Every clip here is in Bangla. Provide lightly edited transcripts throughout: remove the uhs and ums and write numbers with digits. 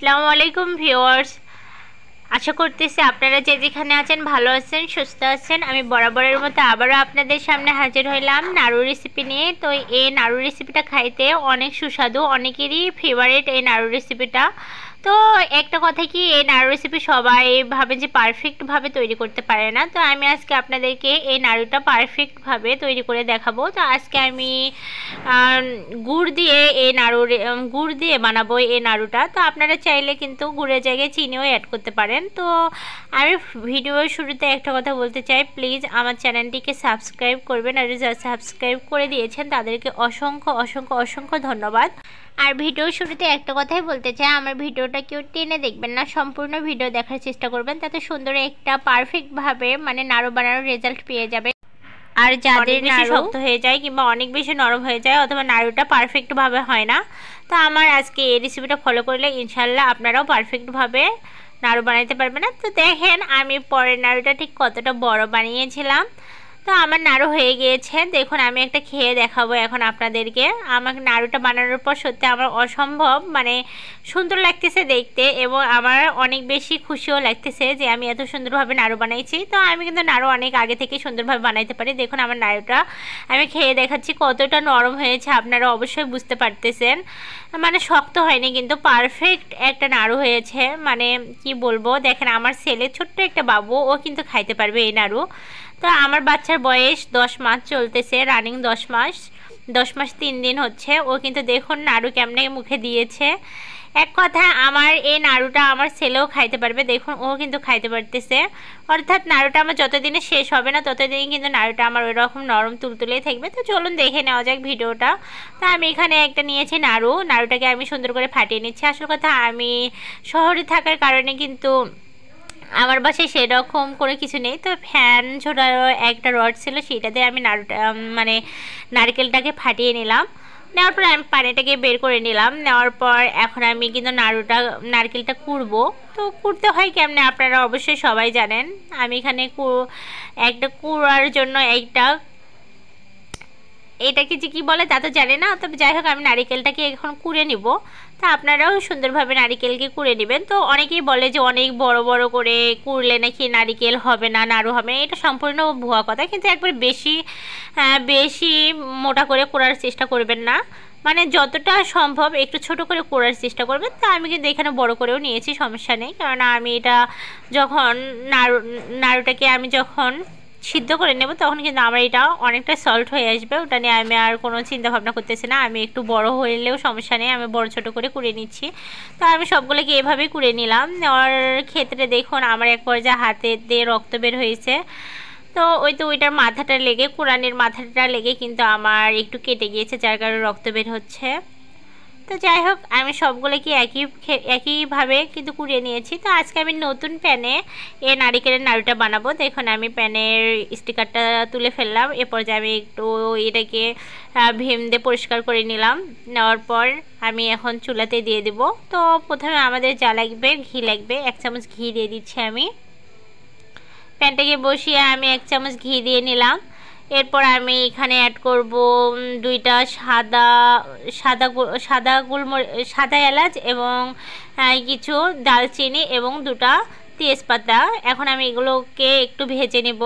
আসসালামু আলাইকুম ভিউয়ার্স, আশা করতেছি আপনারা যে যেখানে আছেন ভালো আছেন, সুস্থ আছেন। আমি বরাবরের মতো আবারও আপনাদের সামনে হাজির হইলাম নাড়ু রেসিপি নিয়ে। তো এই নাড়ু রেসিপিটা খাইতে অনেক সুস্বাদু, অনেকেরই ফেভারিট এই নাড়ু রেসিপিটা। তো একটা কথা কি, এই নাড়ু রেসিপি সবাই ভাবে যে পারফেক্টভাবে তৈরি করতে পারে না। তো আমি আজকে আপনাদেরকে এই নাড়ুটা পারফেক্টভাবে তৈরি করে দেখাবো। তো আজকে আমি গুড় দিয়ে এই গুড় দিয়ে বানাবো এই নাড়ুটা। তো আপনারা চাইলে কিন্তু গুড়ের জায়গায় চিনিও অ্যাড করতে পারেন। তো আমি ভিডিওর শুরুতে একটা কথা বলতে চাই, প্লিজ আমার চ্যানেলটিকে সাবস্ক্রাইব করবেন। আর যারা সাবস্ক্রাইব করে দিয়েছেন তাদেরকে অসংখ্য অসংখ্য অসংখ্য ধন্যবাদ। আর ভিডিওর শুরুতে একটা কথাই বলতে চাই, আমার ভিডিওটা কেউ টেনে দেখবেন না, সম্পূর্ণ ভিডিও দেখার চেষ্টা করবেন, তাতে সুন্দর একটা পারফেক্টভাবে নাড়ু বানানোর রেজাল্ট পেয়ে যাবে। আর যাদের নাড়ু শক্ত হয়ে যায় কিংবা অনেক বেশি নরম হয়ে যায় অথবা নাড়ুটা পারফেক্টভাবে হয় না, তো আমার আজকে এই রেসিপিটা ফলো করলে ইনশাল্লাহ আপনারাও পারফেক্টভাবে নাড়ু বানাইতে পারবেন। না তো দেখেন আমি পরের নাড়ুটা ঠিক কতটা বড় বানিয়েছিলাম। তো আমার নাড়ু হয়ে গিয়েছে, দেখুন আমি একটা খেয়ে দেখাবো এখন আপনাদেরকে। আমার নাড়ুটা বানানোর পর সত্যি আমার অসম্ভব সুন্দর লাগতেছে দেখতে, এবং আমার অনেক বেশি খুশিও লাগতেছে যে আমি এত সুন্দরভাবে নাড়ু বানাইছি। তো আমি কিন্তু নাড়ু অনেক আগে থেকে সুন্দরভাবে বানাইতে পারি। দেখুন আমার নাড়ুটা আমি খেয়ে দেখাচ্ছি কতটা নরম হয়েছে, আপনারা অবশ্যই বুঝতে পারতেছেন। শক্ত হয়নি, কিন্তু পারফেক্ট একটা নাড়ু হয়েছে। কি বলবো, দেখেন আমার ছেলে ছোট্ট একটা বাবু, ও কিন্তু খাইতে পারবে এই নাড়ু। তো আমার বাচ্চার বয়স 10 মাস চলতেছে, রানিং 10 মাস 3 দিন হচ্ছে। ও কিন্তু দেখুন নাড়ু কেমনে মুখে দিয়েছে। এক কথায় আমার এই নাড়ুটা আমার ছেলেও খাইতে পারবে, দেখুন ও কিন্তু খাইতে পারতেছে। অর্থাৎ নাড়ুটা আমার যতদিনে শেষ হবে না ততদিনই কিন্তু নাড়ুটা আমার ওই রকম নরম তুলতুলেই থাকবে। তো চলুন দেখে নেওয়া যাক ভিডিওটা। তো আমি এখানে একটা নিয়েছি নাড়ুটাকে আমি সুন্দর করে ফাটিয়ে নিচ্ছি। আসল কথা, আমি শহরে থাকার কারণে কিন্তু আমার বাসায় সেরকম কোনো কিছু নেই। তো ফ্যান ছোটারও একটা রড ছিল, সেইটাতে আমি নারকেলটাকে ফাটিয়ে নিলাম। নেওয়ার পর আমি পানিটাকে বের করে নিলাম। নেওয়ার পর এখন আমি কিন্তু নারকেলটা কুড়বো। তো কুড়তে হয় কেমনে আপনারা অবশ্যই সবাই জানেন। আমি এখানে একটা কুড়ার জন্য এটাকে যে কী বলে তা তো জানি না, তবে যাই হোক আমি নারিকেলটাকে এখন কুড়ে নিব। তা আপনারাও সুন্দরভাবে নারিকেলকে কুড়ে নেবেন। তো অনেকেই বলে যে অনেক বড় বড় করে কুড়লে নাকি নারিকেল হবে না, নাড়ু হবে, এটা সম্পূর্ণ ভুয়া কথা। কিন্তু একবার বেশি মোটা করে কুড়ার চেষ্টা করবেন না, যতটা সম্ভব একটু ছোট করে কুড়ার চেষ্টা করবেন। তা আমি কিন্তু এখানে বড় করেও নিয়েছি, সমস্যা নেই। কারণ আমি এটা যখন নাড়ুটাকে আমি যখন সিদ্ধ করে নেব তখন কিন্তু আমার এটা অনেকটা সল্ট হয়ে আসবে। ওটা নিয়ে আমি আর কোনো চিন্তা ভাবনা করতেছি না। আমি একটু বড় হইলেও সমস্যা নেই, আমি বড় ছোট করে কুড়ে নিচ্ছি। তো আমি সবগুলোকে এভাবেই কুড়ে নিলাম। নেওয়ার ক্ষেত্রে দেখুন আমার এক পর্যায়ে হাতে দিয়ে রক্ত বের হয়েছে। তো ওইটার মাথাটা লেগে, কুড়ানির মাথাটা লেগে কিন্তু আমার একটু কেটে গিয়েছে, যার কারণে রক্ত বের হচ্ছে। তো যাই হোক আমি সবগুলোকে একইভাবে কিন্তু কুড়িয়ে নিয়েছি। তো আজকে আমি নতুন প্যানে এই নারিকেলের নাড়ুটা বানাবো। দেখুন আমি প্যানের স্টিকারটা তুলে ফেললাম। এরপর যে আমি একটু এটাকে ভীম দিয়ে পরিষ্কার করে নিলাম। নেওয়ার পর আমি এখন চুলাতে দিয়ে দেব। তো প্রথমে আমাদের যা লাগবে, ঘি লাগবে। 1 চামচ ঘি দিয়ে দিচ্ছি আমি। প্যানটাকে বসিয়ে আমি 1 চামচ ঘি দিয়ে নিলাম। এরপর আমি এখানে অ্যাড করব 2টা সাদা এলাচ এবং কিছু দালচিনি এবং 2টা তেজপাতা। এখন আমি এগুলোকে একটু ভেজে নেব,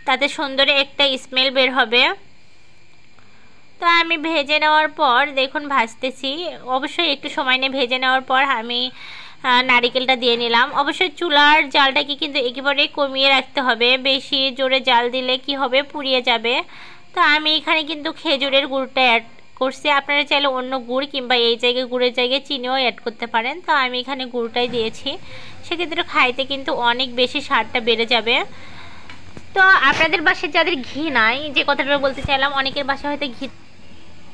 তাতে সুন্দর একটা স্মেল বের হবে। তো আমি ভেজে নেওয়ার পর দেখুন ভাজতেছি, অবশ্যই একটু সময় নিয়ে ভেজে নেওয়ার পর আমি নারিকেলটা দিয়ে নিলাম। অবশ্যই চুলার জালটাকে কিন্তু একেবারে কমিয়ে রাখতে হবে, বেশি জোরে জাল দিলে কি হবে, পুড়িয়ে যাবে। তো আমি এখানে কিন্তু খেজুরের গুড়টা অ্যাড করছি। আপনারা চাইলে অন্য গুড় কিংবা এই জায়গায় গুড়ের জায়গায় চিনিও অ্যাড করতে পারেন। তো আমি এখানে গুড়টাই দিয়েছি, সেক্ষেত্রে খাইতে কিন্তু অনেক বেশি স্বাদটা বেড়ে যাবে। তো আপনাদের বাসায় যাদের ঘি নাই, যে কথাটা বলতে চাইলাম, অনেকের বাসায়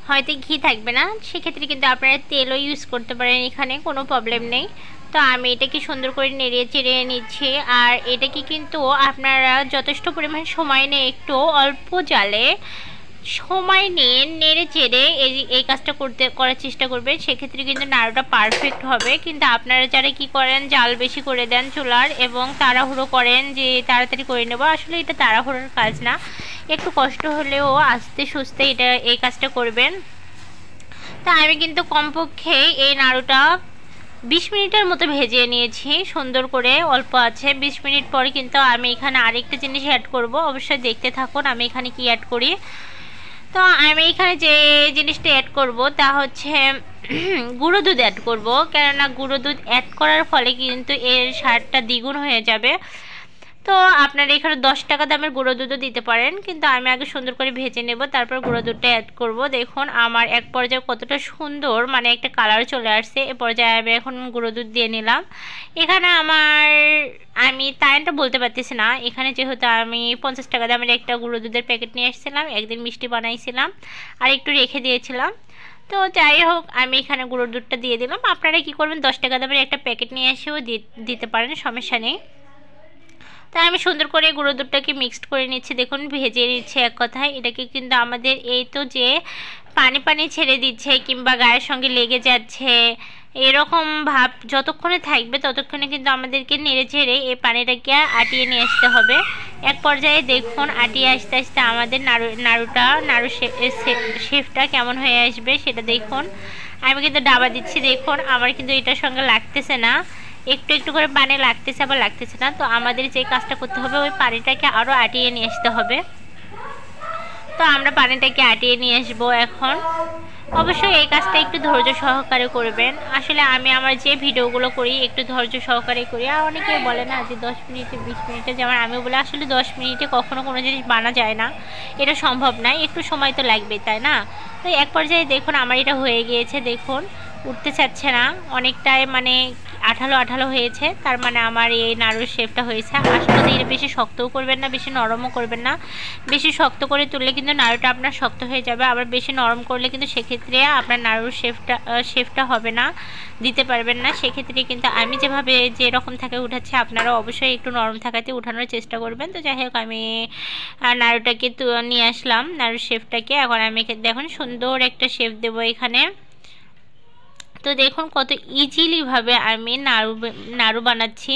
হয়তো ঘি থাকবে না, সেক্ষেত্রে কিন্তু আপনারা তেলও ইউজ করতে পারেন, এখানে কোনো প্রবলেম নেই। তো আমি এটাকে সুন্দর করে নেড়ে চেড়ে নিচ্ছি। আর এটাকে কিন্তু আপনারা যথেষ্ট পরিমাণ সময় নিয়ে একটু অল্প জালে সময় নিয়ে নেড়ে চেড়ে এই কাজটা করার চেষ্টা করবেন, সেক্ষেত্রে কিন্তু নাড়ুটা পারফেক্ট হবে। কিন্তু আপনারা যারা কি করেন, জাল বেশি করে দেন চুলার এবং তাড়াহুড়ো করেন যে তাড়াতাড়ি করে নেব, আসলে এটা তাড়াহুড়োর কাজ না, একটু কষ্ট হলেও আস্তে সুস্তে এই কাজটা করবেন। তা আমি কিন্তু কমপক্ষে এই নাড়ুটা 20 মিনিটের মতো ভেজে নিয়েছি সুন্দর করে, অল্প আছে। 20 মিনিট পর কিন্তু আমি এখানে আরেকটা জিনিস অ্যাড করব, অবশ্যই দেখতে থাকুন আমি এখানে কি অ্যাড করি। তো আমি এখানে যে জিনিসটা অ্যাড করব তা হচ্ছে গুঁড়ো দুধ অ্যাড করব, কেননা গুঁড়ো দুধ অ্যাড করার ফলে কিন্তু এর স্বাদটা দ্বিগুণ হয়ে যাবে। তো আপনারা এখানে 10 টাকা দামের গুঁড়ো দুধও দিতে পারেন, কিন্তু আমি আগে সুন্দর করে ভেজে নেব, তারপর গুঁড়ো দুধটা অ্যাড করব। দেখুন আমার এক পর্যায়ে কতটা সুন্দর মানে একটা কালার চলে আসছে। এ পর্যায়ে আমি এখন গুঁড়ো দুধ দিয়ে নিলাম। এখানে আমি টাইমটা বলতে পারতেছি না, এখানে যেহেতু আমি 50 টাকা দামের একটা গুঁড়ো দুধের প্যাকেট নিয়ে এসেছিলাম, একদিন মিষ্টি বানাইছিলাম আর একটু রেখে দিয়েছিলাম। তো যাই হোক আমি এখানে গুঁড়ো দুধটা দিয়ে দিলাম। আপনারা কি করবেন, 10 টাকা দামের একটা প্যাকেট নিয়ে এসেও দিতে পারেন, সমস্যা নেই। তাই আমি সুন্দর করে গুঁড়ো দুধটাকে মিক্সড করে নিচ্ছি। দেখুন ভেজে নিচ্ছে এক কথায়। এটাকে কিন্তু আমাদের এই তো যে পানি পানি ছেড়ে দিচ্ছে কিংবা গায়ের সঙ্গে লেগে যাচ্ছে এরকম ভাব যতক্ষণে থাকবে ততক্ষণে কিন্তু আমাদেরকে নেড়ে ছেড়ে এই পানিটাকে আটিয়ে নিয়ে আসতে হবে। এক পর্যায়ে দেখুন আটিয়ে আসতে আসতে আমাদের নাড়ু শেফটা কেমন হয়ে আসবে সেটা দেখুন। আমি কিন্তু ডাবা দিচ্ছি, দেখুন আমার কিন্তু এটার সঙ্গে লাগতেছে না, একটু একটু করে পানি লাগতেছে আবার লাগতেছে না। তো আমাদের যে কাজটা করতে হবে ওই পানিটাকে আরও আটিয়ে নিয়ে আসতে হবে। তো আমরা পানিটাকে আটিয়ে নিয়ে আসবো এখন। অবশ্যই এই কাজটা একটু ধৈর্য সহকারে করবেন। আসলে আমি আমার যে ভিডিওগুলো করি একটু ধৈর্য সহকারে করি। আর অনেকে বলে না যে 10 মিনিটে 20 মিনিটে, যেমন আমি বলে আসলে 10 মিনিটে কখনো কোনো জিনিস বানা যায় না, এটা সম্ভব নয়, একটু সময় তো লাগবে তাই না। তো এক পর্যায়ে দেখুন আমার এটা হয়ে গিয়েছে, দেখুন উঠতে চাচ্ছে না, অনেকটাই মানে আঠালো আঠালো হয়েছে, তার মানে আমার এই নাড়ুর শেপটা হয়েছে। আসলে এটা বেশি শক্তও করবেন না বেশি নরমও করবেন না, বেশি শক্ত করে তুললে কিন্তু নাড়ুটা আপনার শক্ত হয়ে যাবে, আবার বেশি নরম করলে কিন্তু সেক্ষেত্রে আপনার নাড়ুর শেপটা হবে না, দিতে পারবেন না। সেক্ষেত্রে কিন্তু আমি যেভাবে যেরকম থাকে উঠাচ্ছি আপনারা অবশ্যই একটু নরম থাকাতে উঠানোর চেষ্টা করবেন। তো যাই হোক আমি নাড়ুটাকে নিয়ে আসলাম, নাড়ুর শেপটাকে। এখন আমি দেখুন সুন্দর একটা শেপ দেবো এখানে। তো দেখুন কত ইজিলিভাবে আমি নাড়ু বানাচ্ছি।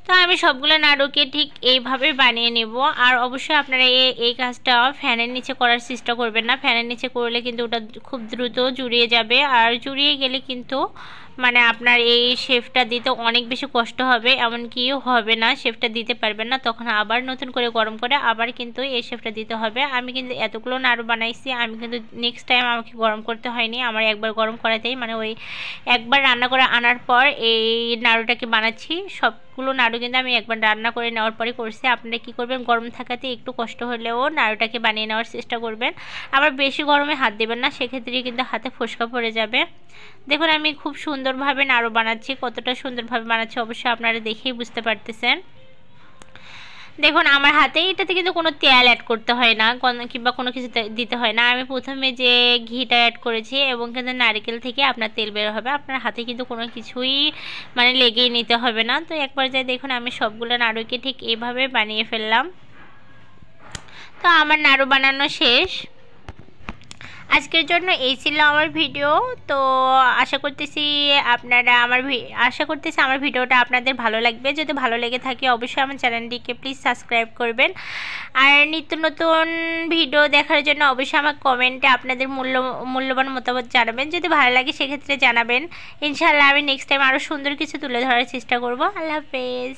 তো আমি সবগুলো নাড়ুকে ঠিক এইভাবে বানিয়ে নেব। আর অবশ্যই আপনারা এই কাজটা ফ্যানের নিচে করার চেষ্টা করবেন না, ফ্যানের নিচে করলে কিন্তু ওটা খুব দ্রুত জুড়িয়ে যাবে, আর জুড়িয়ে গেলে কিন্তু মানে আপনার এই শেফটা দিতে অনেক বেশি কষ্ট হবে, এমনকি হবে না, শেফটা দিতে পারবেন না, তখন আবার নতুন করে গরম করে আবার কিন্তু এই শেফটা দিতে হবে। আমি কিন্তু এতগুলো নাড়ু বানাইছি, আমি কিন্তু নেক্সট টাইম আমাকে গরম করতে হয়নি, আমার একবার গরম করাতেই মানে ওই একবার রান্না করে আনার পর এই নাড়ুটাকে বানাচ্ছি। সবগুলো নাড়ু কিন্তু আমি একবার রান্না করে নেওয়ার পরে করছি। আপনারা কি করবেন, গরম থাকাতে একটু কষ্ট হলেও নাড়ুটাকে বানিয়ে নেওয়ার চেষ্টা করবেন, আবার বেশি গরমে হাত দেবেন না, সেক্ষেত্রে কিন্তু হাতে ফোসকা পড়ে যাবে। দেখুন আমি খুব সুন্দরভাবে নাড়ু বানাচ্ছি, কতটা সুন্দরভাবে বানাচ্ছি অবশ্যই আপনারা দেখেই বুঝতে পারতেছেন। দেখুন আমার হাতে এটাতে কিন্তু কোনো তেল অ্যাড করতে হয় না কিংবা কোনো কিছু দিতে হয় না। আমি প্রথমে যে ঘিটা অ্যাড করেছি এবং কিন্তু নারকেল থেকে আপনার তেল বের হবে, আপনার হাতে কিন্তু কোনো কিছুই মানে লেগেই নিতে হবে না। তো এক পর্যায়ে দেখুন আমি সবগুলো নাড়ুকে ঠিক এইভাবে বানিয়ে ফেললাম। তো আমার নাড়ু বানানো শেষ। আজকের জন্য এই ছিল আমার ভিডিও। তো আশা করতেছি আমার ভিডিওটা আপনাদের ভালো লাগবে। যদি ভালো লেগে থাকে অবশ্যই আমার চ্যানেলটিকে প্লিজ সাবস্ক্রাইব করবেন। আর নিত্য নতুন ভিডিও দেখার জন্য অবশ্যই আমার কমেন্টে আপনাদের মূল্যবান মতামত জানাবেন। যদি ভালো লাগে সেক্ষেত্রে জানাবেন। ইনশাআল্লাহ আমি নেক্সট টাইম আরও সুন্দর কিছু তুলে ধরার চেষ্টা করব। আল্লাহ হাফেজ।